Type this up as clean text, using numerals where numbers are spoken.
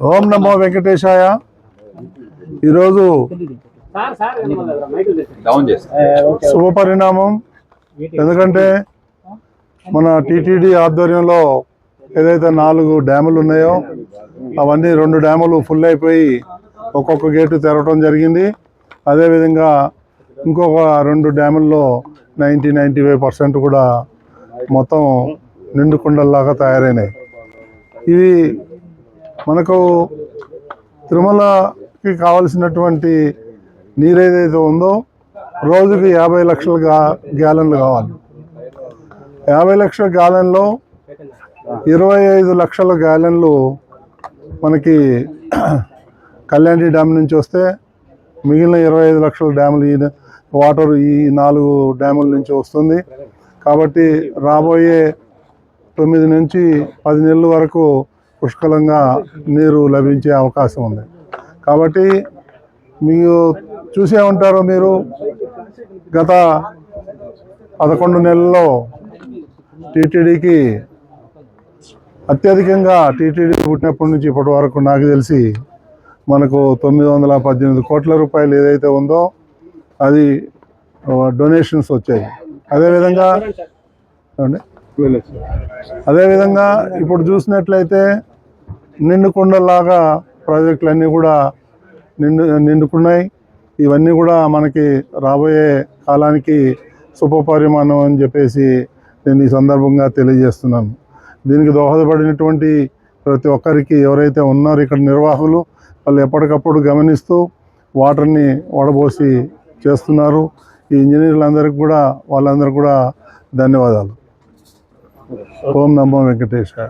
ఓం నమో వెంకటేశాయ. ఈరోజు శుభ పరిణామం. ఎందుకంటే మన టీటీడీ ఆధ్వర్యంలో ఏదైతే 4 డ్యాములు ఉన్నాయో అవన్నీ 2 డ్యాములు ఫుల్ అయిపోయి ఒక్కొక్క గేటు తెరవడం జరిగింది. అదేవిధంగా ఇంకొక 2 డ్యాముల్లో 95% కూడా మొత్తం నిండు కుండల్లాగా తయారైనాయి. ఇవి మనకు తిరుమలకి కావాల్సినటువంటి నీరు ఏదైతే ఉందో రోజుకి 50 లక్షల గ్యాలన్లు కావాలి. 50 లక్షల గ్యాలన్లో 25 లక్షల గ్యాలన్లు మనకి కళ్యాణి డ్యామ్ నుంచి వస్తే మిగిలిన 25 లక్షల డ్యాములు ఈ వాటర్ ఈ 4 డ్యాముల నుంచి వస్తుంది. కాబట్టి రాబోయే 9 నుంచి 10 నెలల వరకు పుష్కలంగా నీరు లభించే అవకాశం ఉంది. కాబట్టి మీరు చూసే ఉంటారు, మీరు గత 11 నెలల్లో టీటీడీకి అత్యధికంగా టీటీడీ పుట్టినప్పటి నుంచి ఇప్పటి వరకు నాకు తెలిసి మనకు 918 కోట్ల రూపాయలు ఏదైతే ఉందో అది డొనేషన్స్ వచ్చాయి. అదేవిధంగా ఇప్పుడు చూసినట్లయితే నిండుకుండలాగా ప్రాజెక్టులన్నీ కూడా నిండుకున్నాయి. ఇవన్నీ కూడా మనకి రాబోయే కాలానికి శుభపరిమాణం అని చెప్పేసి నేను ఈ సందర్భంగా తెలియజేస్తున్నాను. దీనికి దోహదపడినటువంటి ప్రతి ఒక్కరికి ఎవరైతే ఉన్నారో ఇక్కడ నిర్వాహకులు, వాళ్ళు ఎప్పటికప్పుడు గమనిస్తూ వాటర్ని వడబోసి చేస్తున్నారు. ఈ ఇంజనీర్లందరికీ కూడా వాళ్ళందరూ కూడా ధన్యవాదాలు. ఓం నమో వెంకటేశాయ.